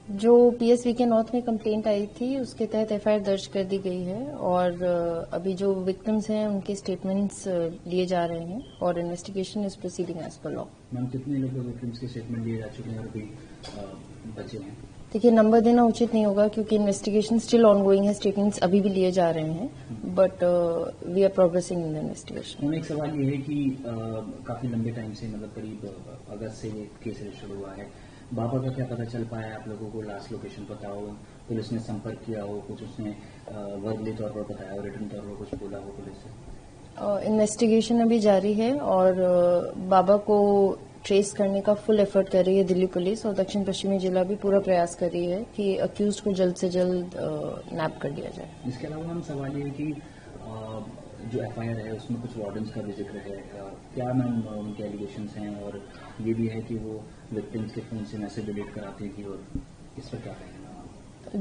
जो पीएसवी के नॉर्थ में कंप्लेंट आई थी उसके तहत एफआईआर दर्ज कर दी गई है और अभी जो विक्टिम्स हैं उनके स्टेटमेंट्स लिए जा रहे हैं और investigation is proceeding as per law. Ma'am कितने लोग विक्टिम्स के स्टेटमेंट लिए जा चुके हैं और अभी बचे हैं? देखिए नंबर देना उचित नहीं होगा क्योंकि इन्वेस्टिगेशन स्टिल ऑनगोइंग है, स्टेटमेंट्स अभी भी लिए जा रहे हैं but we are progressing in the investigation. एक सवाल ये है कि काफी लंबे टाइम से मतलब करीब अगस्त से केस रजिस्टर हुआ है, बाबा का क्या पता चल पाया आप लोगों को? लास्ट लोकेशन पता हो, पुलिस ने संपर्क किया हो, कुछ उसने वर्बली तौर पर बताया हो, रिटर्न तौर पर कुछ बोला हो पुलिस से? इन्वेस्टिगेशन अभी जारी है और बाबा को ट्रेस करने का फुल एफर्ट कर रही है दिल्ली पुलिस और दक्षिण पश्चिमी जिला भी पूरा प्रयास कर रही है कि अक्यूज को जल्द से जल्द नैप कर दिया जाए। इसके अलावा हम सवाल ये है कि जो एफआईआर है उसमें कुछ वार्डन्स का भी जिक्र है, क्या मैम उनके एलिगेशंस हैं और ये भी है कि वो विक्टिम्स के फोन से मैसेज डिलीट कराती थी और इस पर क्या कहेंगे?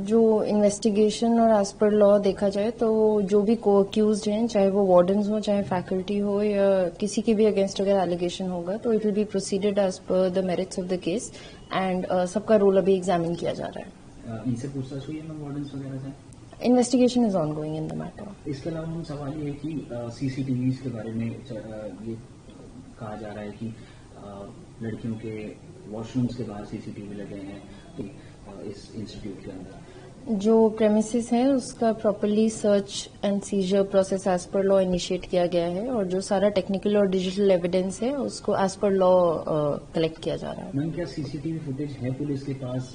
जो इन्वेस्टिगेशन और एज पर लॉ देखा जाए तो जो भी को अक्यूज्ड हैं, चाहे वो वार्डन्स हो चाहे फैकल्टी हो या किसी के भी अगेंस्ट अगर एलिगेशन होगा तो it will be proceeded as per the merits of the case and सबका रोल अभी एग्जामिन किया जा रहा है। इनसे पूछताछ हुई है मैम वार्डन्स वगैरह से? Investigation is ongoing in the matter. इसके अलावा हम सवाल ये है कि सीसीटीवीज के बारे में ये कहा जा रहा है कि लड़कियों के वॉशरूम्स के बाहर सीसीटीवी लगे हैं तो इस इंस्टीट्यूट के अंदर जो प्रेमिसेस है उसका properly search and seizure process as per law initiate किया गया है और जो सारा टेक्निकल और डिजिटल एविडेंस है उसको एज पर लॉ कलेक्ट किया जा रहा है। मैम क्या सीसीटीवी फुटेज है पुलिस के पास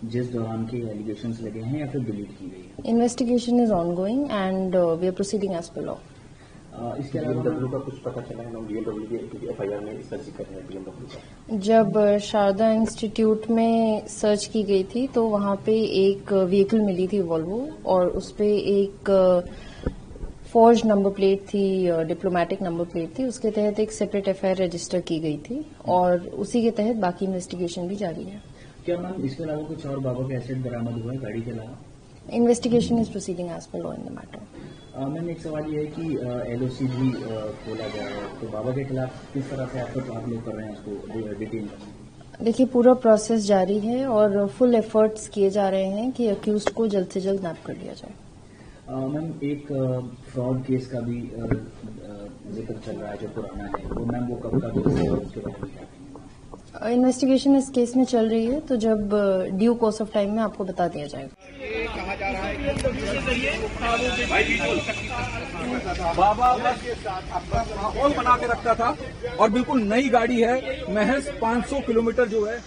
जिस दौरान के एलिगेशंस लगे हैं या फिर डिलीट की गई है? Investigation is ongoing and we are proceeding as per law. इसके अलावा बीएमडब्ल्यू का कुछ पता चला है? बीएमडब्ल्यू की एफआईआर में इसका जिक्र है बीएमडब्ल्यू का। जब शारदा इंस्टीट्यूट में सर्च की गई थी तो वहां पे एक व्हीकल मिली थी वॉल्वो और उसपे एक फॉर्ज नंबर प्लेट थी, डिप्लोमेटिक नंबर प्लेट थी, उसके तहत एक सेपरेट एफआईआर रजिस्टर की गई थी और उसी के तहत बाकी इन्वेस्टिगेशन भी जारी है। क्या मैम इसके अलावा कुछ और बाबा का एसेट बरामद हुआ है गाड़ी के अलावा? Investigation is proceeding as per law in the matter. Ma'am एक सवाल ये है कि एलओसी भी खोला गया है तो बाबा के खिलाफ किस तरह से आप लोग कर रहे हैं उसको डिटेन करने? देखिए पूरा प्रोसेस जारी है और फुल एफर्ट्स किए जा रहे हैं कि अक्यूज्ड को जल्द से जल्द नैप कर दिया जाए। मैम एक फ्रॉड केस का भी जिक्र चल रहा है जो पुराना है, वो मैम वो कब का केस है उसके बारे में क्या कहेंगे? इन्वेस्टिगेशन इस केस में चल रही है तो जब ड्यू कोर्स ऑफ टाइम में आपको बता दिया जाएगा। ये कहा जा रहा है बाबा के साथ अपना माहौल बना के रखता था और बिल्कुल नई गाड़ी है, महज 500 किलोमीटर जो है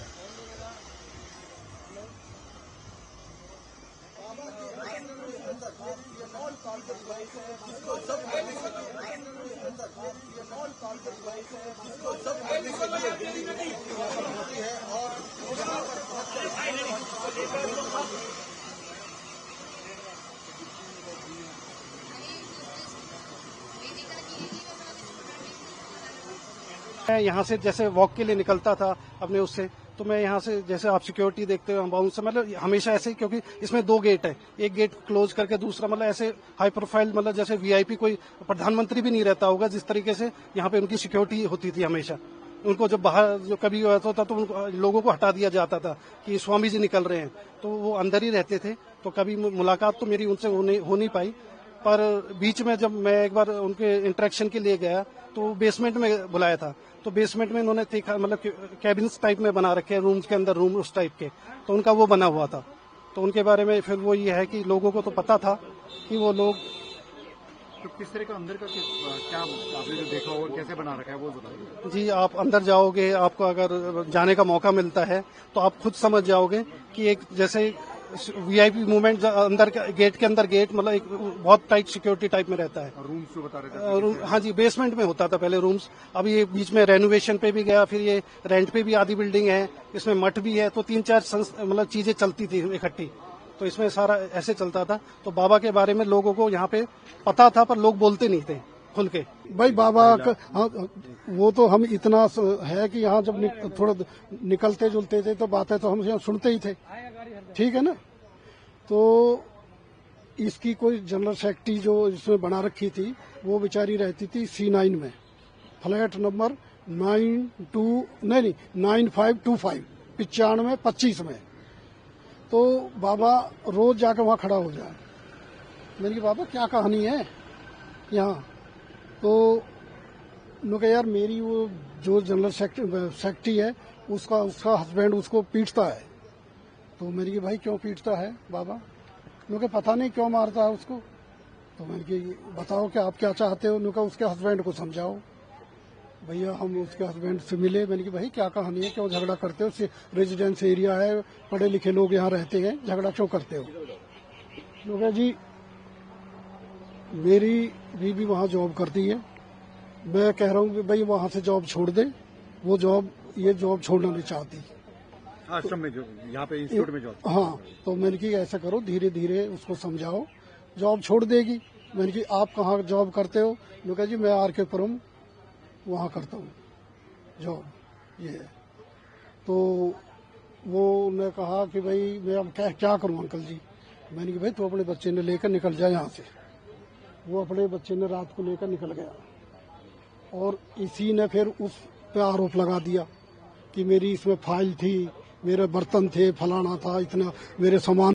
मैं यहाँ से जैसे वॉक के लिए निकलता था अपने उससे, तो मैं यहाँ से जैसे आप सिक्योरिटी देखते हो बाउंस से मतलब हमेशा ऐसे, क्योंकि इसमें 2 गेट है, एक गेट क्लोज करके दूसरा मतलब ऐसे हाई प्रोफाइल मतलब जैसे वीआईपी कोई प्रधानमंत्री भी नहीं रहता होगा जिस तरीके से यहाँ पे उनकी सिक्योरिटी होती थी हमेशा। उनको जब बाहर जो कभी होता था तो लोगों को हटा दिया जाता था कि स्वामी जी निकल रहे हैं, तो वो अंदर ही रहते थे। तो कभी मुलाकात तो मेरी उनसे हो नहीं पाई, पर बीच में जब मैं एक बार उनके इंटरेक्शन के लिए गया तो बेसमेंट में बुलाया था, तो बेसमेंट में इन्होंने देखा मतलब कैबिन्स टाइप में बना रखे हैं, रूम्स के अंदर रूम उस टाइप के, तो उनका वो बना हुआ था। तो उनके बारे में फिर वो ये है कि लोगों को तो पता था कि वो लोग तो किस तरह का अंदर का क्या आपने जो देखा और कैसे बना रखा है वो बताइए। जी आप अंदर जाओगे, आपको अगर जाने का मौका मिलता है तो आप खुद समझ जाओगे कि एक जैसे वीआईपी मूवमेंट अंदर गेट के अंदर गेट मतलब एक बहुत टाइट सिक्योरिटी टाइप में रहता है। रूम्स जो बता रहे थे हाँ जी, बेसमेंट में होता था पहले रूम्स, अभी ये बीच में रेनोवेशन पे भी गया, फिर ये रेंट पे भी आधी बिल्डिंग है, इसमें मठ भी है, तो 3-4 मतलब चीजें चलती थी इकट्ठी, तो इसमें सारा ऐसे चलता था। तो बाबा के बारे में लोगों को यहाँ पे पता था पर लोग बोलते नहीं थे, खुल के। भाई बाबा हाँ, वो तो हम इतना है कि यहाँ जब थोड़ा निकलते जुलते थे तो बातें तो हम यहाँ सुनते ही थे, ठीक है ना। तो इसकी कोई जनरल सेक्रेटरी जो इसमें बना रखी थी वो बेचारी रहती थी C9 में, फ्लैट नंबर 9525 9525 में। तो बाबा रोज जाकर वहाँ खड़ा हो जाए। मैंने कहा बाबा क्या कहानी है यहाँ? तो उन्होंने कहा यार मेरी वो जो जनरल सेक्रेटरी है उसका हस्बैंड उसको पीटता है। तो मैंने कहा भाई क्यों पीटता है बाबा? उन्होंने कहा पता नहीं क्यों मारता है उसको। तो मैंने कहा बताओ कि आप क्या चाहते हो? उन्होंने कहा उसके हस्बैंड को समझाओ। भैया हम उसके हस्बैंड से मिले। मैंने कहा भाई क्या कहानी है, क्यों झगड़ा करते हो? रेजिडेंस एरिया है, पढ़े लिखे लोग यहाँ रहते हैं, झगड़ा क्यों करते हो? उन्होंने कहा जी मेरी बीवी वहाँ जॉब करती है, मैं कह रहा हूँ कि भाई वहाँ से जॉब छोड़ दे। वो ये जॉब छोड़ना नहीं चाहती, आश्रम में जो यहाँ पे इंस्टीट्यूट में जॉब। हाँ, तो मैंने कहा ऐसा करो धीरे धीरे उसको समझाओ, जॉब छोड़ देगी। मैंने कहा आप कहाँ जॉब करते हो? उन्होंने कहा जी मैं RK पुरम वहाँ करता हूँ जॉब, ये है। तो वो ने कहा कि भाई मैं अब क्या करूँ अंकल जी? मैंने कहा भाई तू अपने बच्चे ने लेकर निकल जाए यहाँ से। वो अपने बच्चे ने रात को लेकर निकल गया और इसी ने फिर उस पे आरोप लगा दिया कि मेरी इसमें फाइल थी, मेरे बर्तन थे, फलाना था, इतना मेरे सामान